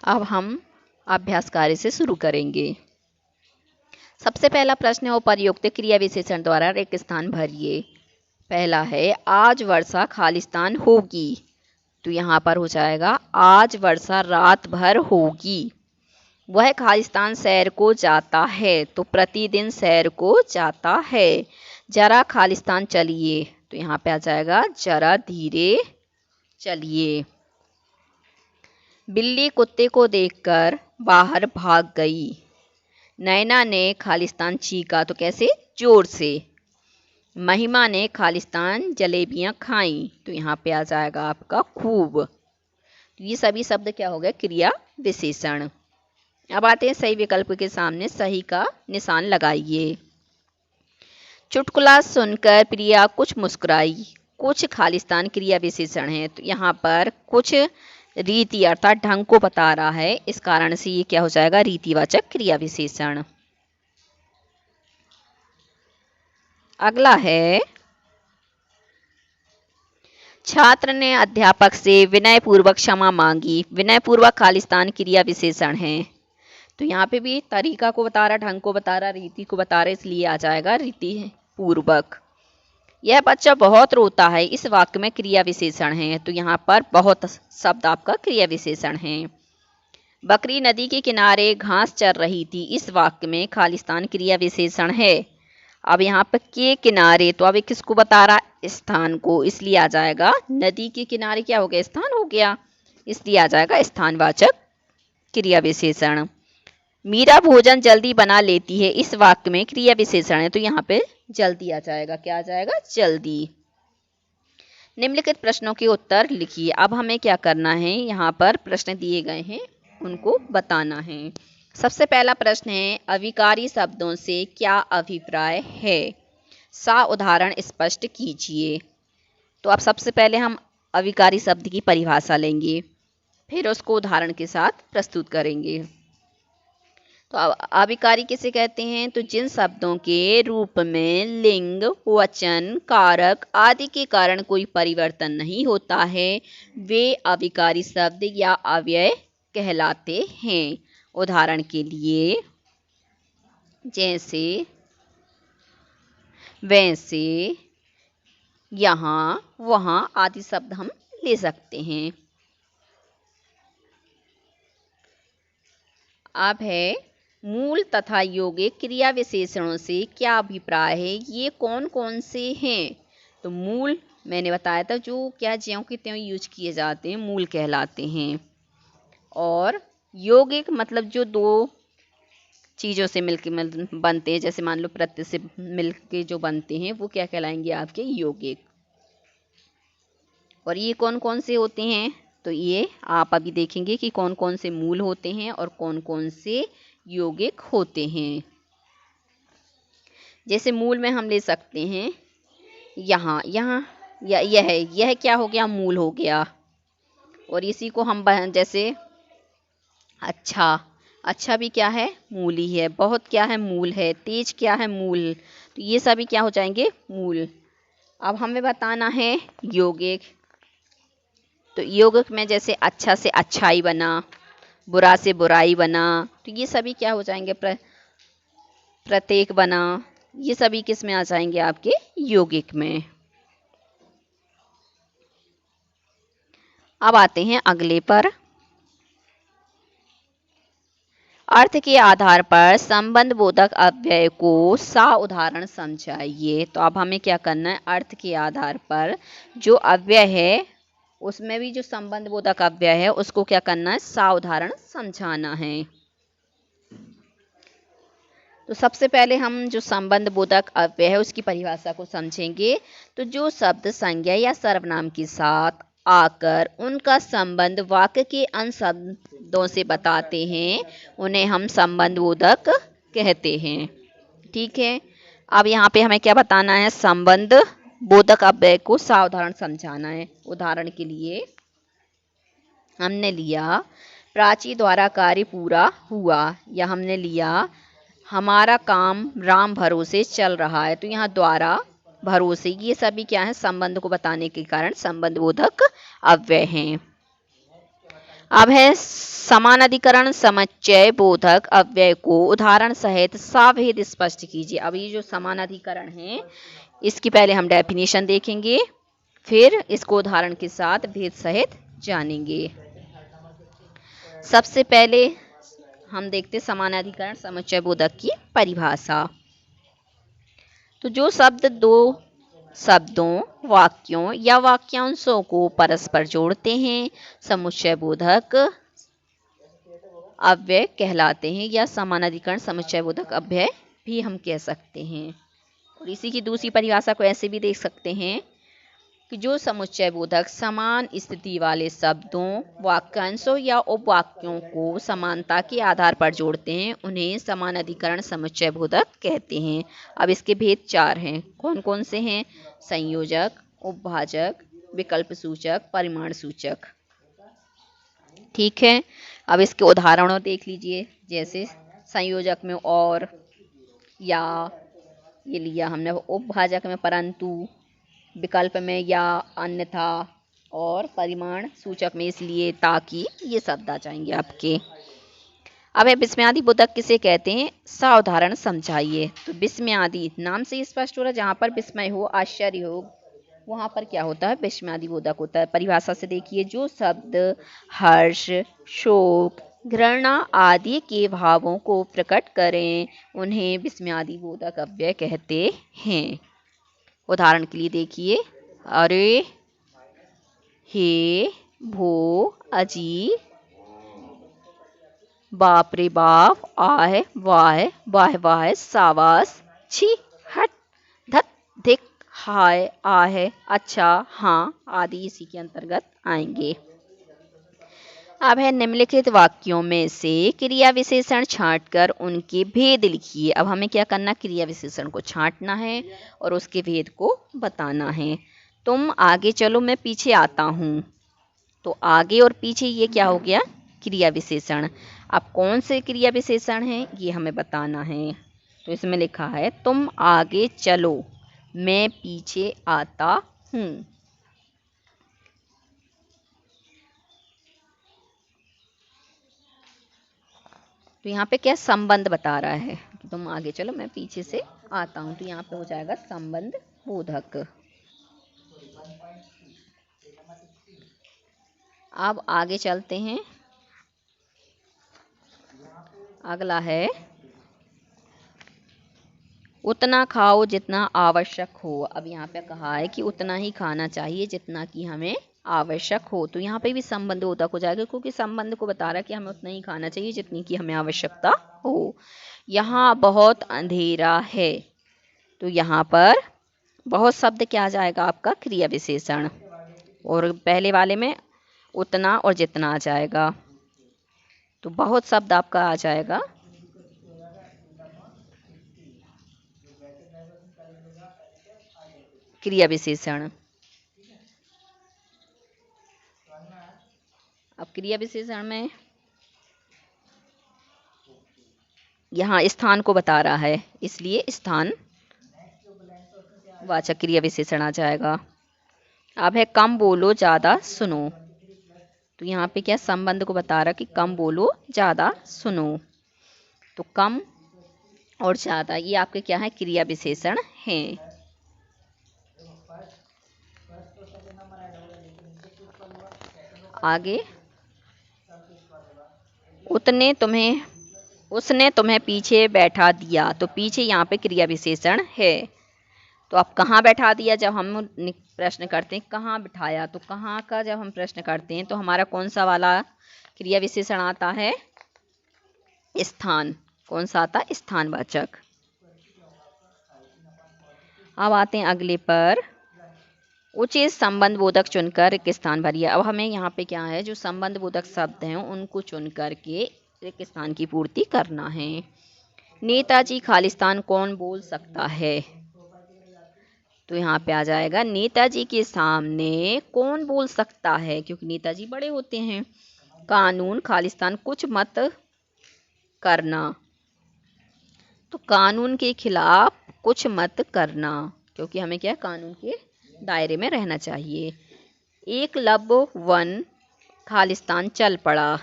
अब हम अभ्यास कार्य से शुरू करेंगे। सबसे पहला प्रश्न है उपर्युक्त क्रिया विशेषण द्वारा रिक्त स्थान भरिए। पहला है आज वर्षा खालिस्तान होगी, तो यहाँ पर हो जाएगा आज वर्षा रात भर होगी। वह खालिस्तान सैर को जाता है, तो प्रतिदिन सैर को जाता है। जरा खालिस्तान चलिए, तो यहाँ पे आ जाएगा जरा धीरे चलिए। बिल्ली कुत्ते को देखकर बाहर भाग गई। नैना ने खालिस्तान चीखा, तो कैसे? जोर से। महिमा ने खालिस्तान जलेबियां खाईं, तो यहाँ पे आ जाएगा आपका खूब। तो ये सभी शब्द क्या हो गए? क्रिया विशेषण। अब आते हैं सही विकल्प के सामने सही का निशान लगाइए। चुटकुला सुनकर प्रिया कुछ मुस्कुराई। कुछ खालिस्तान क्रिया विशेषण है, तो यहाँ पर कुछ रीति अर्थात ढंग को बता रहा है, इस कारण से ये क्या हो जाएगा? रीतिवाचक क्रिया विशेषण। अगला है छात्र ने अध्यापक से विनयपूर्वक क्षमा मांगी। विनयपूर्वक खालिस्तान क्रिया विशेषण है, तो यहाँ पे भी तरीका को बता रहा, ढंग को बता रहा, रीति को बता रहा, इसलिए आ जाएगा रीति पूर्वक। यह बच्चा बहुत रोता है, इस वाक्य में क्रिया विशेषण है, तो यहाँ पर बहुत शब्द आपका क्रिया विशेषण है। बकरी नदी के किनारे घास चर रही थी, इस वाक्य में खालिस्तान क्रिया विशेषण है। अब यहाँ पर के किनारे, तो अब किसको बता रहा? स्थान को, इसलिए आ जाएगा नदी के किनारे क्या हो गया? स्थान हो गया, इसलिए आ जाएगा स्थानवाचक क्रिया विशेषण। मीरा भोजन जल्दी बना लेती है, इस वाक्य में क्रिया विशेषण है, तो यहाँ पे जल्दी आ जाएगा। क्या आ जाएगा? जल्दी। निम्नलिखित प्रश्नों के उत्तर लिखिए। अब हमें क्या करना है? यहाँ पर प्रश्न दिए गए हैं, उनको बताना है। सबसे पहला प्रश्न है अविकारी शब्दों से क्या अभिप्राय है? सा उदाहरण स्पष्ट कीजिए। तो अब सबसे पहले हम अविकारी शब्द की परिभाषा लेंगे, फिर उसको उदाहरण के साथ प्रस्तुत करेंगे। तो अविकारी किसे कहते हैं? तो जिन शब्दों के रूप में लिंग, वचन, कारक आदि के कारण कोई परिवर्तन नहीं होता है, वे अविकारी शब्द या अव्यय कहलाते हैं। उदाहरण के लिए जैसे, वैसे, यहाँ, वहाँ आदि शब्द हम ले सकते हैं। अब है मूल तथा यौगिक क्रिया विशेषणों से क्या अभिप्राय है? ये कौन कौन से हैं? तो मूल मैंने बताया था, जो क्या ज्यों के त्यों यूज किए जाते हैं, मूल कहलाते हैं। और यौगिक मतलब जो दो चीज़ों से मिलके बनते हैं, जैसे मान लो प्रत्यय से मिलके जो बनते हैं, वो क्या कहलाएंगे? आपके यौगिक। और ये कौन कौन से होते हैं? तो ये आप अभी देखेंगे कि कौन कौन से मूल होते हैं और कौन कौन से यौगिक होते हैं। जैसे मूल में हम ले सकते हैं यहाँ, यहाँ, यह क्या हो गया? मूल हो गया। और इसी को हम जैसे अच्छा, अच्छा भी क्या है? मूल ही है। बहुत क्या है? मूल है। तेज क्या है? मूल। तो ये सभी क्या हो जाएंगे? मूल। अब हमें बताना है यौगिक। तो यौगिक में जैसे अच्छा से अच्छाई बना, बुरा से बुराई बना, तो ये सभी क्या हो जाएंगे? प्रत्येक बना, ये सभी किस में आ जाएंगे? आपके यौगिक में। अब आते हैं अगले पर। अर्थ के आधार पर संबंध बोधक अव्यय को सा उदाहरण समझाइए। तो अब हमें क्या करना है? अर्थ के आधार पर जो अव्यय है, उसमें भी जो संबंध बोधक अव्यय है, उसको क्या करना है? सा उदाहरण समझाना है। तो सबसे पहले हम जो संबंध बोधक अव्यय है उसकी परिभाषा को समझेंगे। तो जो शब्द संज्ञा या सर्वनाम के साथ आकर उनका संबंध वाक्य के अन्य शब्दों से बताते हैं, उन्हें हम संबंध बोधक कहते हैं। ठीक है। अब यहाँ पे हमें क्या बताना है? संबंध बोधक अव्यय को सा उदाहरण समझाना है। उदाहरण के लिए हमने लिया प्राची द्वारा कार्य पूरा हुआ, या हमने लिया हमारा काम राम भरोसे चल रहा है। तो यहाँ द्वारा, भरोसे, ये सभी क्या है? संबंध को बताने के कारण संबंध बोधक अव्यय हैं। अब है समानाधिकरण समुच्चय बोधक अव्यय को उदाहरण सहित साभेद स्पष्ट कीजिए। अब ये जो समानाधिकरण है इसकी पहले हम डेफिनेशन देखेंगे, फिर इसको उदाहरण के साथ भेद सहित जानेंगे। सबसे पहले हम देखते समानाधिकरण समुच्चय बोधक की परिभाषा। तो जो शब्द दो शब्दों, वाक्यों या वाक्यांशों को परस्पर जोड़ते हैं समुच्चय बोधक अव्यय कहलाते हैं, या समानाधिकरण समुच्चय बोधक अव्यय भी हम कह सकते हैं। और इसी की दूसरी परिभाषा को ऐसे भी देख सकते हैं कि जो समुच्चय बोधक समान स्थिति वाले शब्दों, वाक्यांशों या उपवाक्यों को समानता के आधार पर जोड़ते हैं उन्हें समानाधिकरण समुच्चय बोधक कहते हैं। अब इसके भेद 4 हैं। कौन कौन से हैं? संयोजक, उपभाजक, विकल्प सूचक, परिमाण सूचक। ठीक है, अब इसके उदाहरणों देख लीजिए। जैसे संयोजक में और, या, ये लिया हमने। उपभाजक में परंतु, विकल्प में या, अन्यथा, और परिमाण सूचक में इसलिए, ताकि। ये शब्द आ जाएंगे आपके। अब है विस्मयादि बोधक किसे कहते हैं? साउदाहरण समझाइए। तो विस्मयादि नाम से स्पष्ट हो रहा है, जहाँ पर विस्मय हो, आश्चर्य हो, वहाँ पर क्या होता है? विस्मयादि बोधक होता है। परिभाषा से देखिए, जो शब्द हर्ष, शोक, घृणा आदि के भावों को प्रकट करें उन्हें विस्मयादि बोधक अव्यय कहते हैं। उदाहरण के लिए देखिए, अरे, हे, भो, अजी, बाप रे बाप, आह, वाह, वाह वाह, साबास, छी, हट, धत, धिक, हाय, आह, अच्छा, हाँ आदि इसी के अंतर्गत आएंगे। अब है निम्नलिखित वाक्यों में से क्रिया विशेषण छांटकर उनके भेद लिखिए। अब हमें क्या करना? क्रिया विशेषण को छांटना है और उसके भेद को बताना है। तुम आगे चलो, मैं पीछे आता हूँ। तो आगे और पीछे ये क्या हो गया? क्रिया विशेषण। अब कौन से क्रिया विशेषण हैं ये हमें बताना है। तो इसमें लिखा है तुम आगे चलो, मैं पीछे आता हूँ। तो यहाँ पे क्या संबंध बता रहा है कि तुम आगे चलो, मैं पीछे से आता हूँ। तो यहाँ पे हो जाएगा संबंध बोधक। अब आगे चलते हैं। अगला है उतना खाओ जितना आवश्यक हो। अब यहाँ पे कहा है कि उतना ही खाना चाहिए जितना कि हमें आवश्यक हो। तो यहाँ पे भी संबंध बोधक हो जाएगा, क्योंकि संबंध को बता रहा है कि हमें उतना ही खाना चाहिए जितनी की हमें आवश्यकता हो। यहाँ बहुत अंधेरा है। तो यहाँ पर बहुत शब्द क्या आ जाएगा? आपका क्रिया विशेषण। और पहले वाले में उतना और जितना आ जाएगा। तो बहुत शब्द आपका आ जाएगा क्रिया विशेषण। अब क्रिया विशेषण में यहाँ स्थान को बता रहा है, इसलिए स्थान वाचक क्रिया विशेषण आ जाएगा। अब है कम बोलो ज़्यादा सुनो। तो यहाँ पे क्या संबंध को बता रहा कि कम बोलो ज़्यादा सुनो। तो कम और ज़्यादा ये आपके क्या है? क्रिया विशेषण हैं। आगे उसने तुम्हें पीछे बैठा दिया। तो पीछे यहाँ पे क्रिया विशेषण है। तो अब कहाँ बैठा दिया? जब हम प्रश्न करते हैं कहाँ बिठाया, तो कहाँ का जब हम प्रश्न करते हैं तो हमारा कौन सा वाला क्रिया विशेषण आता है? स्थान। कौन सा आता? स्थानवाचक। अब आते हैं अगले पर, उचित संबंध बोधक चुनकर एक स्थान भरिए। अब हमें यहाँ पे क्या है? जो संबंध बोधक शब्द हैं उनको चुन करके एक स्थान की पूर्ति करना है। नेताजी खालिस्तान कौन बोल सकता है? तो यहाँ पे आ जाएगा नेताजी के सामने कौन बोल सकता है, क्योंकि नेताजी बड़े होते हैं। कानून खालिस्तान कुछ मत करना। तो कानून के खिलाफ कुछ मत करना, क्योंकि हमें क्या कानून के दायरे में रहना चाहिए। एकलव्य वन खालिस्तान चल पड़ा।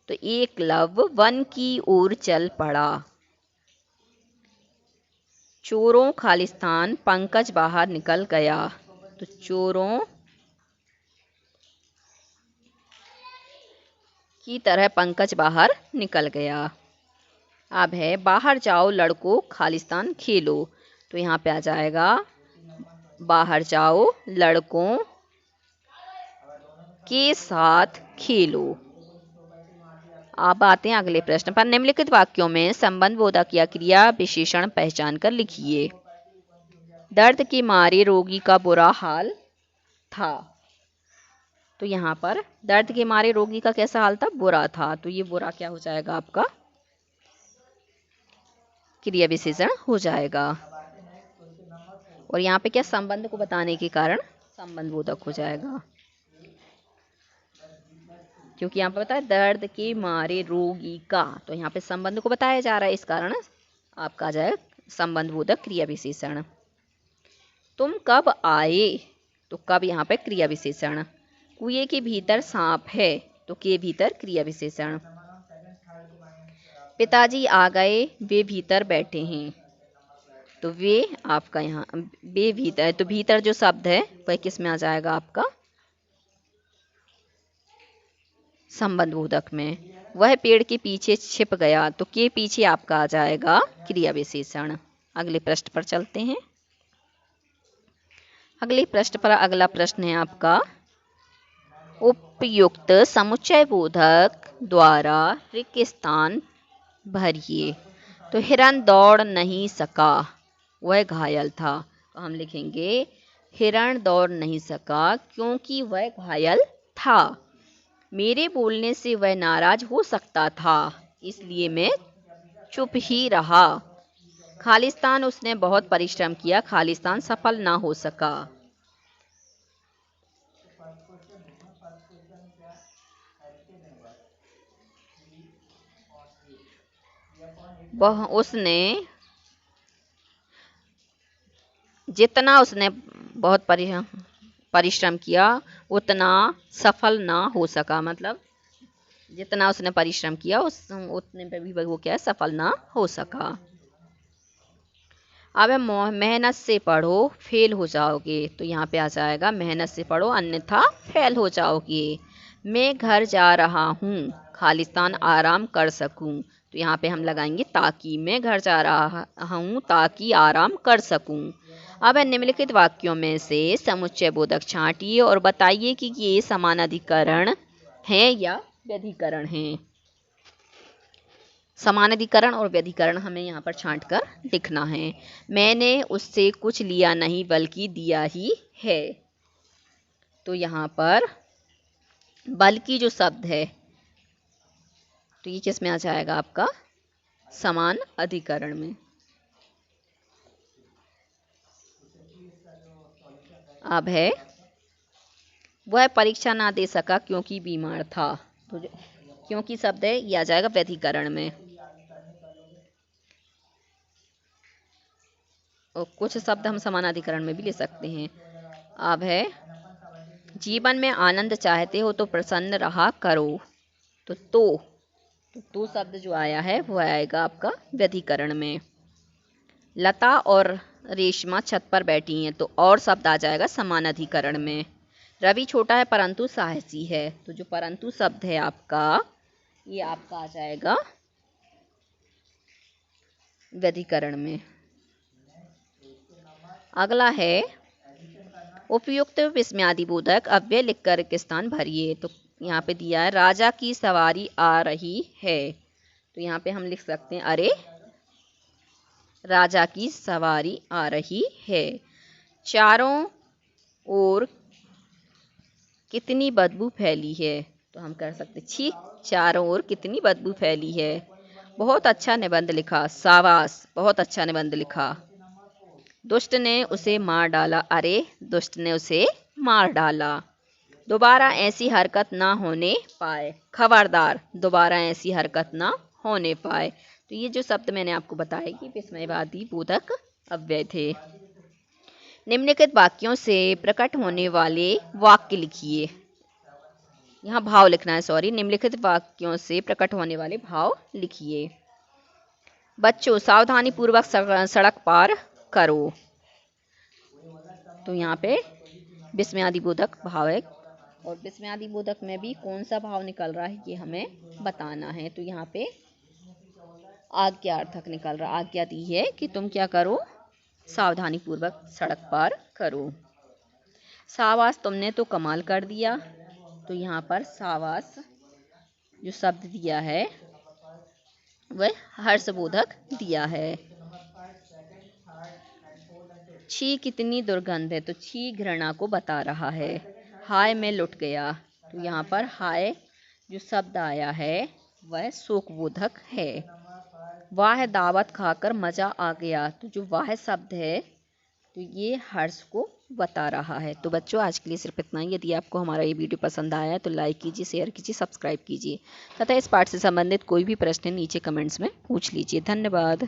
तो एकलव्य वन की ओर चल पड़ा। चोरों खालिस्तान पंकज बाहर निकल गया। तो चोरों की तरह पंकज बाहर निकल गया। अब है बाहर जाओ लड़कों खालिस्तान खेलो। तो यहाँ पे आ जाएगा बाहर जाओ लड़कों के साथ खेलो। अब आते हैं अगले प्रश्न पर। निम्नलिखित वाक्यों में संबंधबोधक या क्रिया विशेषण पहचान कर लिखिए। दर्द के मारे रोगी का बुरा हाल था। तो यहाँ पर दर्द के मारे रोगी का कैसा हाल था? बुरा था। तो ये बुरा क्या हो जाएगा आपका? क्रिया विशेषण हो जाएगा। और यहाँ पे क्या संबंध को बताने के कारण संबंधबोधक हो जाएगा, क्योंकि यहाँ पे बताया दर्द के मारे रोगी का, तो यहाँ पे संबंध को बताया जा रहा है, इस कारण आपका आ जाए संबंधबोधक क्रिया विशेषण। तुम कब आए? तो कब यहाँ पे क्रिया विशेषण। कुएं के भीतर सांप है। तो के भीतर क्रिया विशेषण। पिताजी आ गए, वे भीतर बैठे हैं। तो वे आपका यहाँ वे भीतर, तो भीतर जो शब्द है वह किस में आ जाएगा आपका? संबंधबोधक में। वह पेड़ के पीछे छिप गया। तो के पीछे आपका आ जाएगा क्रिया विशेषण। अगले प्रश्न पर चलते हैं। अगले प्रश्न पर अगला प्रश्न है आपका, उपयुक्त समुच्चय बोधक द्वारा रिक्त स्थान भरिए। तो हिरण दौड़ नहीं सका, वह घायल था। तो हम लिखेंगे हिरण दौड़ नहीं सका क्योंकि वह घायल था। मेरे बोलने से वह नाराज हो सकता था, इसलिए मैं चुप ही रहा। खालिस्तान उसने बहुत परिश्रम किया, खालिस्तान सफल ना हो सका। वह उसने जितना उसने बहुत परिश्रम किया उतना सफल ना हो सका। मतलब जितना उसने परिश्रम किया उतने पे भी वो क्या है, सफल ना हो सका। अब मेहनत से पढ़ो फेल हो जाओगे। तो यहाँ पे आ जाएगा मेहनत से पढ़ो अन्यथा फेल हो जाओगे। मैं घर जा रहा हूँ, खालिस्तान आराम कर सकूँ। तो यहाँ पे हम लगाएंगे ताकि। मैं घर जा रहा हूँ ताकि आराम कर सकूँ। अब निम्नलिखित वाक्यों में से समुच्चय बोधक छांटिए और बताइए कि ये समानाधिकरण हैं या व्यधिकरण हैं। समानाधिकरण और व्यधिकरण हमें यहाँ पर छांट कर लिखना है। मैंने उससे कुछ लिया नहीं बल्कि दिया ही है। तो यहाँ पर बल्कि जो शब्द है तो ये किस में आ जाएगा आपका? समान अधिकरण में। अब है वह परीक्षा ना दे सका क्योंकि बीमार था। तो क्योंकि शब्द है ये आ जाएगा व्यधिकरण में। और कुछ शब्द हम समानाधिकरण में भी ले सकते हैं। अब है जीवन में आनंद चाहते हो तो प्रसन्न रहा करो। तो शब्द जो आया है वो आएगा आपका व्यधिकरण में। लता और रेशमा छत पर बैठी हैं। तो और शब्द आ जाएगा समानाधिकरण में। रवि छोटा है परंतु साहसी है। तो जो परंतु शब्द है आपका ये आपका आ जाएगा व्यधिकरण में। अगला है उपयुक्त विस्मयादिबोधक अव्यय लिखकर एक स्थान भरिए। तो यहाँ पे दिया है राजा की सवारी आ रही है। तो यहाँ पे हम लिख सकते हैं अरे राजा की सवारी आ रही है। चारों ओर कितनी बदबू फैली है। तो हम कर सकते छी, चारों ओर कितनी बदबू फैली है। बहुत अच्छा निबंध लिखा, शाबाश बहुत अच्छा निबंध लिखा। दुष्ट ने उसे मार डाला, अरे दुष्ट ने उसे मार डाला। दोबारा ऐसी हरकत ना होने पाए, खबरदार दोबारा ऐसी हरकत ना होने पाए। तो ये जो शब्द मैंने आपको बताया कि विस्मयवादी बोधक अव्यय थे। निम्नलिखित वाक्यों से प्रकट होने वाले वाक्य लिखिए। यहाँ भाव लिखना है, सॉरी। निम्नलिखित वाक्यों से प्रकट होने वाले भाव लिखिए। बच्चों सावधानी पूर्वक सड़क पार करो। तो यहाँ पे विस्मयादिबोधक भाव है, और विस्मयादिबोधक में भी कौन सा भाव निकल रहा है ये हमें बताना है। तो यहाँ पे आज्ञार्थक निकल रहा, आज्ञा दी है कि तुम क्या करो, सावधानी पूर्वक सड़क पार करो। शाबाश तुमने तो कमाल कर दिया। तो यहाँ पर शाबाश जो शब्द दिया है वह हर्षबोधक दिया है। छी कितनी दुर्गंध है, तो छी घृणा को बता रहा है। हाय मैं लुट गया, तो यहाँ पर हाय जो शब्द आया है वह शोकबोधक है। वाह दावत खाकर मजा आ गया, तो जो वाह शब्द है तो ये हर्ष को बता रहा है। तो बच्चों आज के लिए सिर्फ इतना ही। यदि आपको हमारा ये वीडियो पसंद आया तो लाइक कीजिए, शेयर कीजिए, सब्सक्राइब कीजिए तथा इस पाठ से संबंधित कोई भी प्रश्न नीचे कमेंट्स में पूछ लीजिए। धन्यवाद।